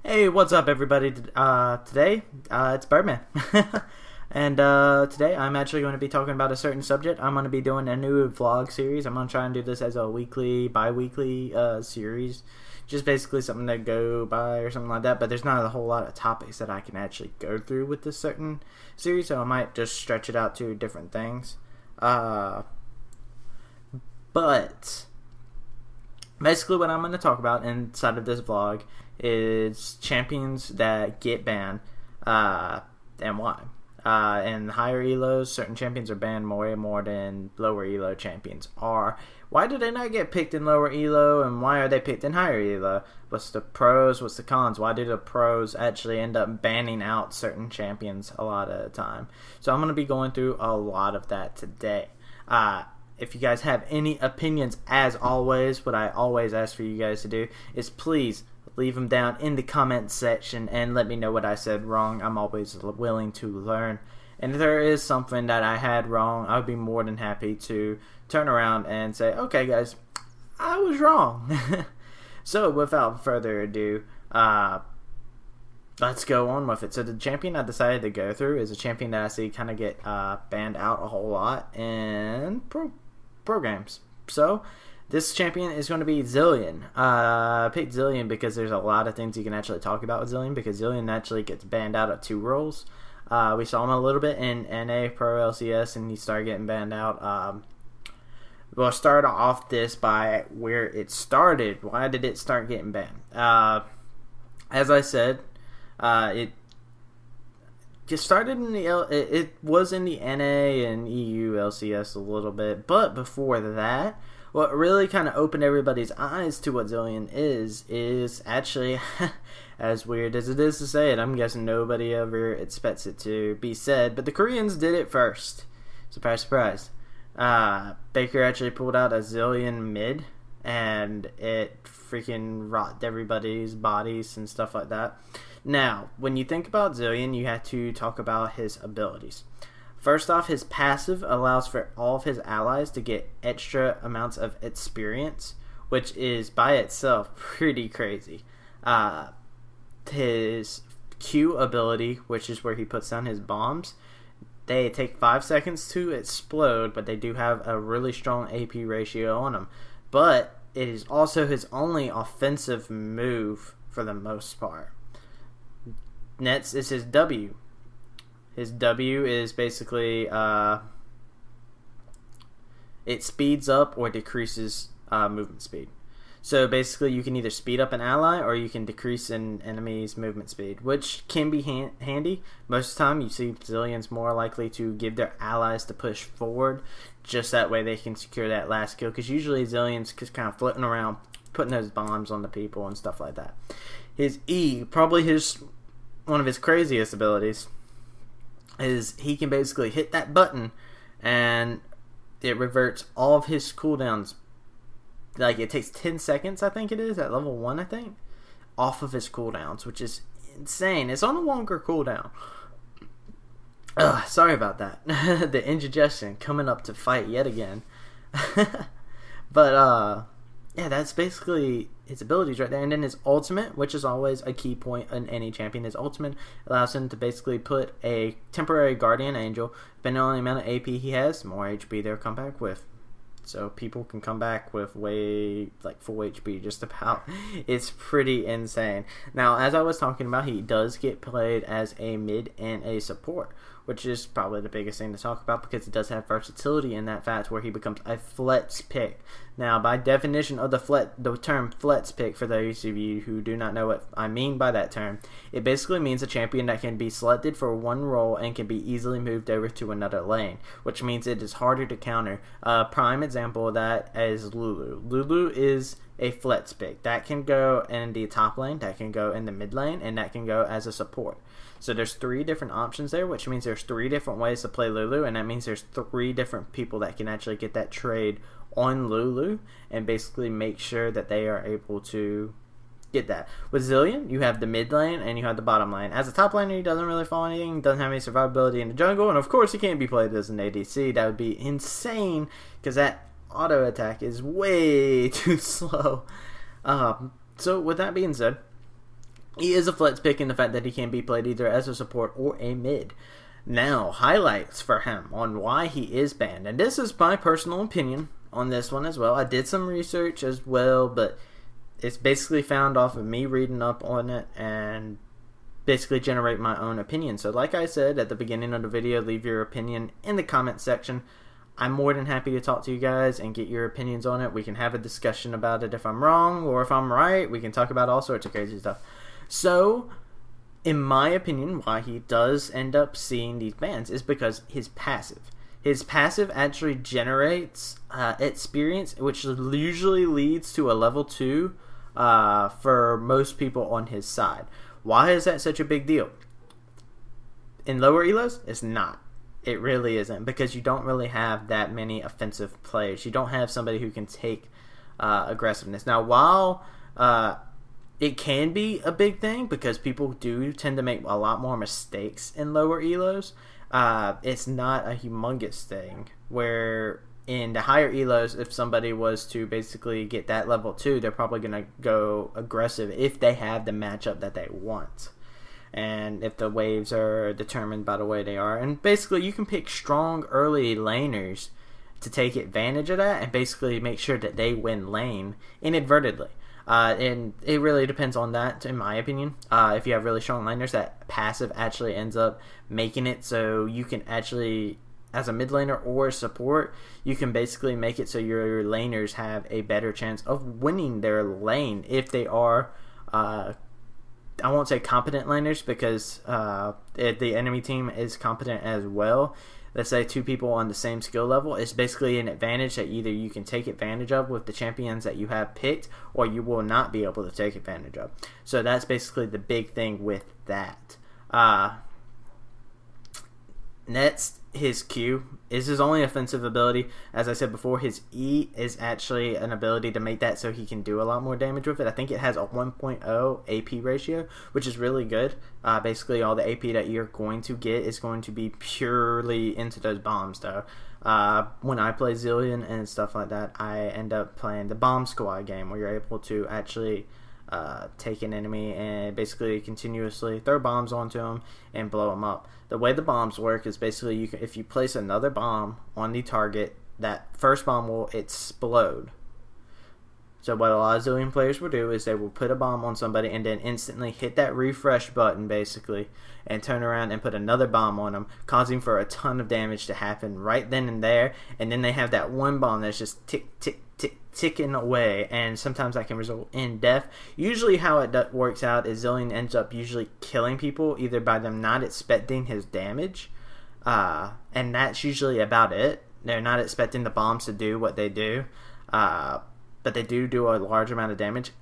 Hey, what's up, everybody? Today, it's Birdman. And today I'm actually going to be talking about a certain subject. I'm going to be doing a new vlog series. I'm going to try and do this as a weekly, bi-weekly series. Just basically something to go by or something like that. But there's not a whole lot of topics that I can actually go through with this certain series. So I might just stretch it out to different things. But basically what I'm going to talk about inside of this vlog is champions that get banned and why. In higher elos, certain champions are banned more than lower elo champions are. Why do they not get picked in lower elo, and why are they picked in higher elo? What's the pros, what's the cons? Why do the pros actually end up banning out certain champions a lot of the time? So I'm going to be going through a lot of that today. If you guys have any opinions, as always, what I always ask for you guys to do is please leave them down in the comment section and let me know what I said wrong. I'm always willing to learn. And if there is something that I had wrong, I would be more than happy to turn around and say, okay guys, I was wrong. So without further ado, let's go on with it. So the champion I decided to go through is a champion that I see kind of get banned out a whole lot in programs. So this champion is going to be Zilean. I picked Zilean because there's a lot of things you can actually talk about with Zilean, because Zilean actually gets banned out of 2 roles. We saw him a little bit in NA Pro LCS, and he started getting banned out. We'll start off this by where it started. Why did it start getting banned? As I said, it just started in the it was in the NA and EU LCS a little bit, but before that, what really kind of opened everybody's eyes to what Zilean is actually, as weird as it is to say it, I'm guessing nobody ever expects it to be said, but the Koreans did it first. Surprise, surprise. Baker actually pulled out a Zilean mid, and it freaking rocked everybody's bodies and stuff like that. Now, when you think about Zilean, you have to talk about his abilities. First off, his passive allows for all of his allies to get extra amounts of experience, which is by itself pretty crazy. His Q ability, which is where he puts down his bombs, they take 5 seconds to explode, but they do have a really strong AP ratio on them. But it is also his only offensive move for the most part. Next is his W. His W is basically, it speeds up or decreases movement speed. So basically you can either speed up an ally or you can decrease an enemy's movement speed, which can be handy. Most of the time you see Zilean's more likely to give their allies to push forward, just that way they can secure that last kill, because usually Zilean's just kind of floating around, putting those bombs on the people and stuff like that. His E, probably one of his craziest abilities, is he can basically hit that button and it reverts all of his cooldowns. Like, it takes 10 seconds, I think it is, at level 1, I think, off of his cooldowns, which is insane. It's on a longer cooldown. Sorry about that. The indigestion coming up to fight yet again. But, yeah, that's basically his abilities right there. And then his ultimate, which is always a key point in any champion, his ultimate allows him to basically put a temporary guardian angel, depending on the amount of AP he has, the more HP they'll come back with. So people can come back with full HP just about. It's pretty insane. Now, as I was talking about, he does get played as a mid and a support, which is probably the biggest thing to talk about, because it does have versatility in that fact where he becomes a flex pick. Now, by definition of the term flex pick, for those of you who do not know what I mean by that term, it basically means a champion that can be selected for one role and can be easily moved over to another lane, which means it is harder to counter. A prime example of that is Lulu. Lulu is a flex pick. That can go in the top lane, that can go in the mid lane, and that can go as a support. So there's 3 different options there, which means there's 3 different ways to play Lulu, and that means there's 3 different people that can actually get that trade on Lulu and basically make sure that they are able to get that. With Zilean, you have the mid lane and you have the bottom lane. As a top laner, he doesn't really follow anything, doesn't have any survivability in the jungle, and of course he can't be played as an ADC. That would be insane, because that auto attack is way too slow. So with that being said, He is a flex pick in the fact that he can be played either as a support or a mid. Now, highlights for him on why he is banned. And this is my personal opinion on this one as well. I did some research as well, but it's basically found off of me reading up on it and basically generate my own opinion. So like I said at the beginning of the video, leave your opinion in the comment section. I'm more than happy to talk to you guys and get your opinions on it. We can have a discussion about it if I'm wrong or if I'm right. We can talk about all sorts of crazy stuff. So, in my opinion, why he does end up seeing these bans is because his passive. His passive actually generates experience, which usually leads to a level 2 for most people on his side. Why is that such a big deal? In lower elos, it's not. It really isn't, because you don't really have that many offensive players. You don't have somebody who can take aggressiveness. Now, while it can be a big thing, because people do tend to make a lot more mistakes in lower elos, it's not a humongous thing. Where in the higher elos, if somebody was to basically get that level 2, they're probably going to go aggressive if they have the matchup that they want. And if the waves are determined by the way they are. And basically you can pick strong early laners to take advantage of that and basically make sure that they win lane inadvertently. And it really depends on that, in my opinion. If you have really strong laners, that passive actually ends up making it so you can actually, as a mid laner or support, you can basically make it so your laners have a better chance of winning their lane if they are I won't say competent laners, because if the enemy team is competent as well. Let's say 2 people on the same skill level. It's basically an advantage that either you can take advantage of with the champions that you have picked, or you will not be able to take advantage of. So that's basically the big thing with that. Next, his Q is his only offensive ability. As I said before, his E is actually an ability to make that so he can do a lot more damage with it. I think it has a 1.0 AP ratio, which is really good. Basically, all the AP that you're going to get is going to be purely into those bombs, though. When I play Zilean and stuff like that, I end up playing the bomb squad game, where you're able to actually take an enemy and basically continuously throw bombs onto them and blow them up. The way the bombs work is basically if you place another bomb on the target, that first bomb will explode. So what a lot of Zilean players will do is they will put a bomb on somebody and then instantly hit that refresh button basically and turn around and put another bomb on them, causing for a ton of damage to happen right then and there. And then they have that one bomb that's just tick tick ticking away, and sometimes that can result in death. Usually how it works out is Zilean ends up usually killing people either by them not expecting his damage, and that's usually about it. They're not expecting the bombs to do what they do, but they do a large amount of damage.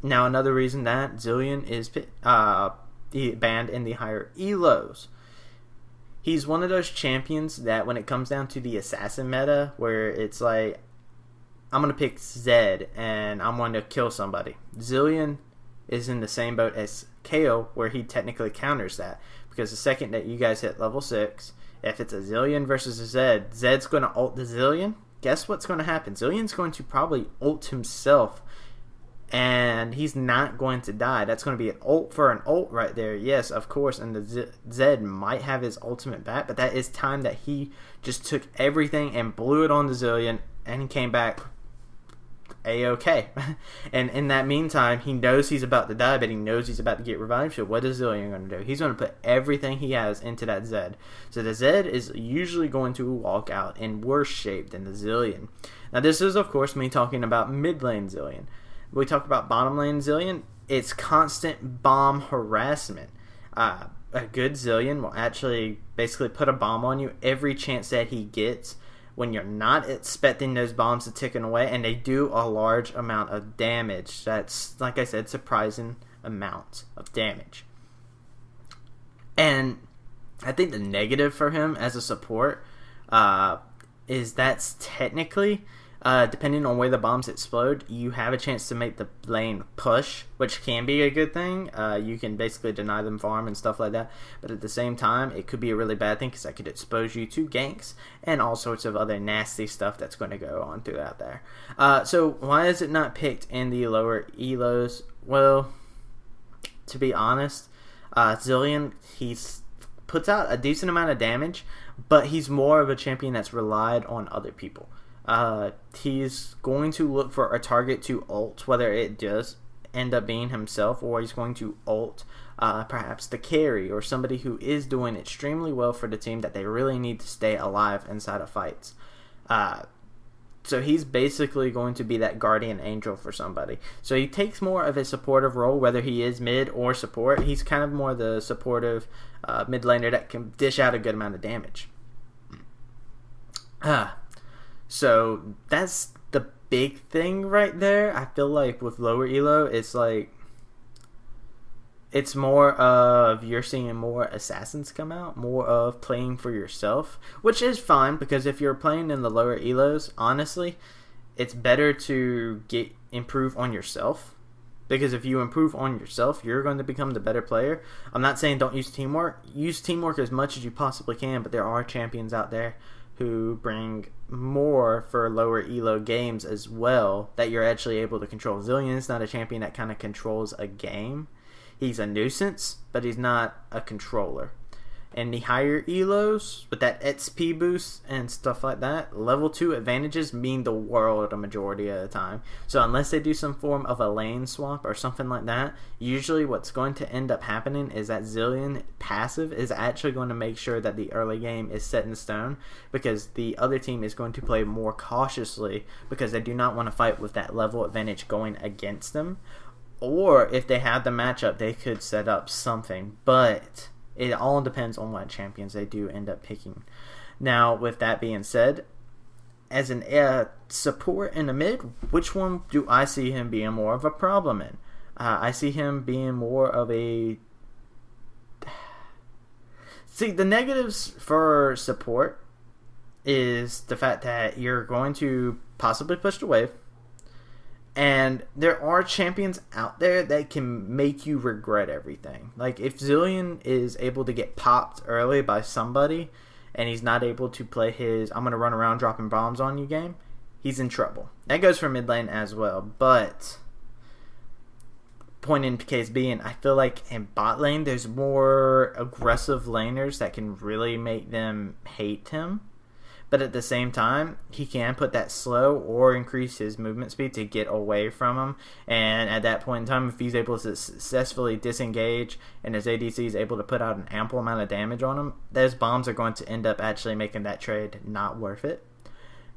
Now, another reason that Zilean is banned in the higher elos, he's one of those champions that when it comes down to the assassin meta, where it's like, I'm going to pick Zed and I'm going to kill somebody. Zilean is in the same boat as KO, where he technically counters that. Because the second that you guys hit level 6, if it's a Zilean versus a Zed, Zed's going to ult the Zilean. Guess what's going to happen? Zilean's going to probably ult himself, and he's not going to die. That's going to be an ult for an ult right there. Yes, of course, and the Zed might have his ultimate back, but that is time that he just took everything and blew it on the Zilean, and he came back A-okay. And in that meantime, he knows he's about to die, but he knows he's about to get revived. So what is Zilean going to do? He's going to put everything he has into that Zed. So the Zed is usually going to walk out in worse shape than the Zilean. Now this is, of course, me talking about mid lane Zilean. We talk about bottom lane Zilean. It's constant bomb harassment. A good Zilean will actually basically put a bomb on you every chance that he gets, when you're not expecting those bombs to tick away, and they do a large amount of damage. That's, like I said, surprising amounts of damage. And I think the negative for him as a support is that's technically, depending on where the bombs explode, you have a chance to make the lane push, which can be a good thing. You can basically deny them farm and stuff like that, but at the same time, it could be a really bad thing, because that could expose you to ganks and all sorts of other nasty stuff that's going to go on throughout there. So why is it not picked in the lower elos? Well, to be honest, Zilean, he's puts out a decent amount of damage, but he's more of a champion that's relied on other people. He's going to look for a target to ult, whether it does end up being himself, or he's going to ult perhaps the carry or somebody who is doing extremely well for the team that they really need to stay alive inside of fights. So he's basically going to be that guardian angel for somebody. So he takes more of a supportive role, whether he is mid or support. He's kind of more the supportive mid laner that can dish out a good amount of damage. So that's the big thing right there. I feel like with lower elo, it's like it's more of you're seeing more assassins come out, more of playing for yourself, which is fine because if you're playing in the lower elos, honestly, it's better to improve on yourself, because if you improve on yourself, you're going to become the better player. I'm not saying don't use teamwork. Use teamwork as much as you possibly can, but there are champions out there who bring more for lower elo games as well that you're actually able to control. Zilean is not a champion that kind of controls a game. He's a nuisance, but he's not a controller. And the higher elos, with that XP boost and stuff like that, level 2 advantages mean the world a majority of the time. So unless they do some form of a lane swap or something like that, usually what's going to end up happening is that Zilean passive is actually going to make sure that the early game is set in stone, because the other team is going to play more cautiously because they do not want to fight with that level advantage going against them. Or if they have the matchup, they could set up something, but it all depends on what champions they do end up picking. Now, with that being said, as an support in the mid, which one do I see him being more of a problem in? I see him being more of a... See, the negatives for support is the fact that you're going to possibly push the wave, and there are champions out there that can make you regret everything. Like, if Zilean is able to get popped early by somebody, and he's not able to play his I'm going to run around dropping bombs on you game, he's in trouble. That goes for mid lane as well. But, point in case being, I feel like in bot lane, there's more aggressive laners that can really make them hate him. But at the same time, he can put that slow or increase his movement speed to get away from him. And at that point in time, if he's able to successfully disengage and his ADC is able to put out an ample amount of damage on him, those bombs are going to end up actually making that trade not worth it.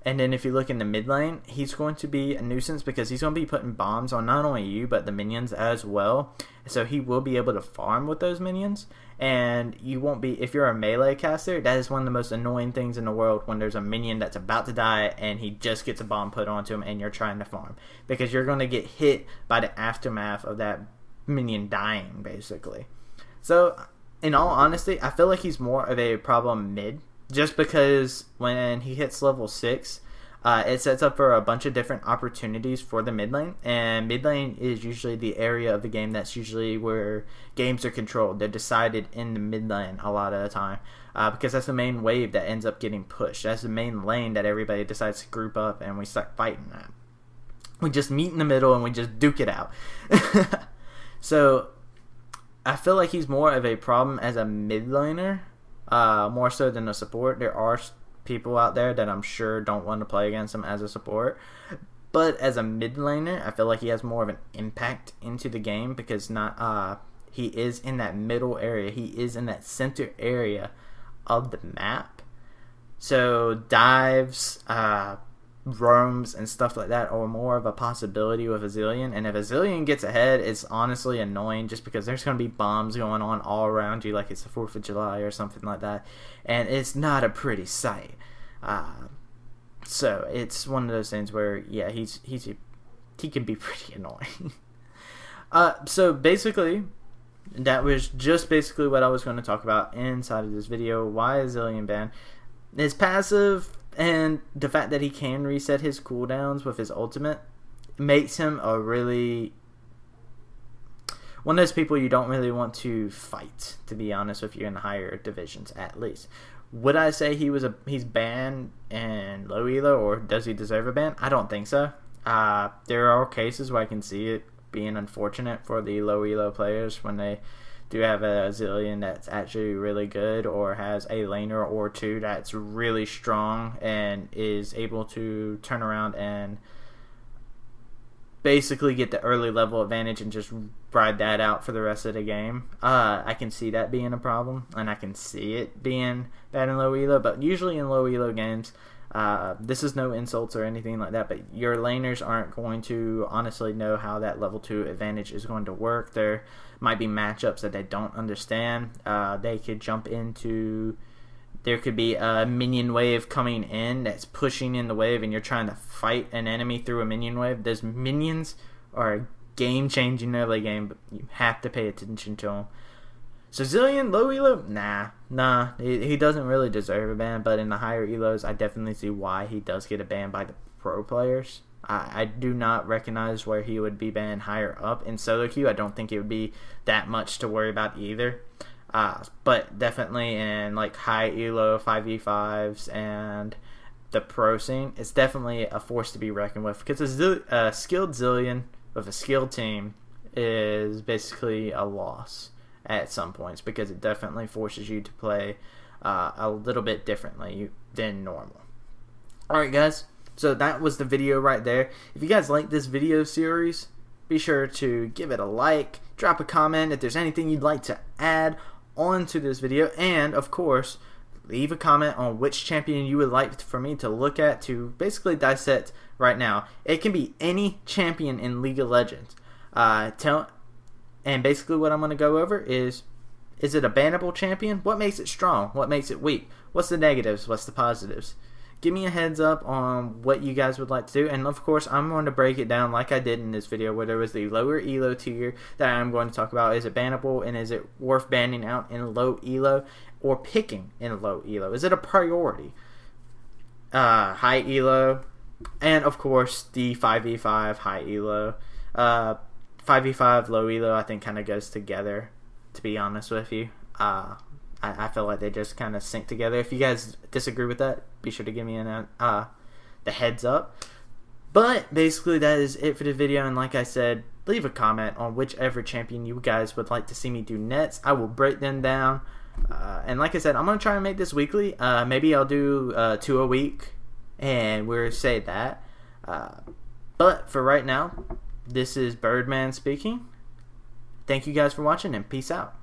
And then if you look in the mid lane, he's going to be a nuisance because he's going to be putting bombs on not only you, but the minions as well. So he will be able to farm with those minions. And you won't be, if you're a melee caster, that is one of the most annoying things in the world when there's a minion that's about to die and he just gets a bomb put onto him and you're trying to farm. Because you're going to get hit by the aftermath of that minion dying, basically. So, in all honesty, I feel like he's more of a problem mid. Just because when he hits level 6, it sets up for a bunch of different opportunities for the mid lane. And mid lane is usually the area of the game that's usually where games are controlled. They're decided in the mid lane a lot of the time. Because that's the main wave that ends up getting pushed. That's the main lane that everybody decides to group up and we start fighting at. We just meet in the middle and we just duke it out. So, I feel like he's more of a problem as a mid laner. More so than a support. There are people out there that I'm sure don't want to play against him as a support, but as a mid laner, I feel like he has more of an impact into the game because he is in that middle area. He is in that center area of the map. So dives, roams, and stuff like that are more of a possibility with a Zilean. And if a Zilean gets ahead, it's honestly annoying just because there's going to be bombs going on all around you like it's the 4th of July or something like that. And it's not a pretty sight. So it's one of those things where, yeah, he can be pretty annoying. So basically, that was just basically what I was going to talk about inside of this video. Why is Zilean banned? His passive and the fact that he can reset his cooldowns with his ultimate makes him a really one of those people you don't really want to fight, to be honest with you, in the higher divisions at least. Would I say he's banned in low elo, or does he deserve a ban? I don't think so. There are cases where I can see it being unfortunate for the low elo players when they do have a Zilean that's actually really good, or has a laner or two that's really strong and is able to turn around and basically get the early level advantage and just ride that out for the rest of the game. I can see that being a problem, and I can see it being bad in low elo, but usually in low elo games, this is no insults or anything like that, but your laners aren't going to honestly know how that level 2 advantage is going to work. There might be matchups that they don't understand. They could jump into... There could be a minion wave coming in that's pushing in the wave, and you're trying to fight an enemy through a minion wave. Those minions are a game-changing early game, but you have to pay attention to them. So Zilean, low elo? Nah. He doesn't really deserve a ban, but in the higher elos, I definitely see why he does get a ban by the pro players. I do not recognize where he would be banned higher up. In solo queue, I don't think it would be that much to worry about either. But definitely in like high elo 5v5s and the pro scene, it's definitely a force to be reckoned with, because a skilled Zilean with a skilled team is basically a loss at some points, because it definitely forces you to play a little bit differently than normal. Alright guys, so that was the video right there. If you guys like this video series, be sure to give it a like, drop a comment if there's anything you'd like to add onto this video, and of course leave a comment on which champion you would like for me to look at to basically dissect right now. It can be any champion in League of Legends. And basically what I'm going to go over is it a bannable champion? What makes it strong? What makes it weak? What's the negatives? What's the positives? Give me a heads up on what you guys would like to do, and of course I'm going to break it down like I did in this video, where there was the lower elo tier that I'm going to talk about. Is it bannable, and is it worth banning out in low elo or picking in low elo? Is it a priority? High elo, and of course the 5v5 high elo. 5v5 low elo I think kind of goes together, to be honest with you. I feel like they just kind of sync together. If you guys disagree with that, be sure to give me the heads up. But basically that is it for the video, and like I said, leave a comment on whichever champion you guys would like to see me do next. I will break them down, and like I said, I'm going to try and make this weekly. Maybe I'll do 2 a week, and we'll say that. But for right now, this is Birdman speaking. Thank you guys for watching, and peace out.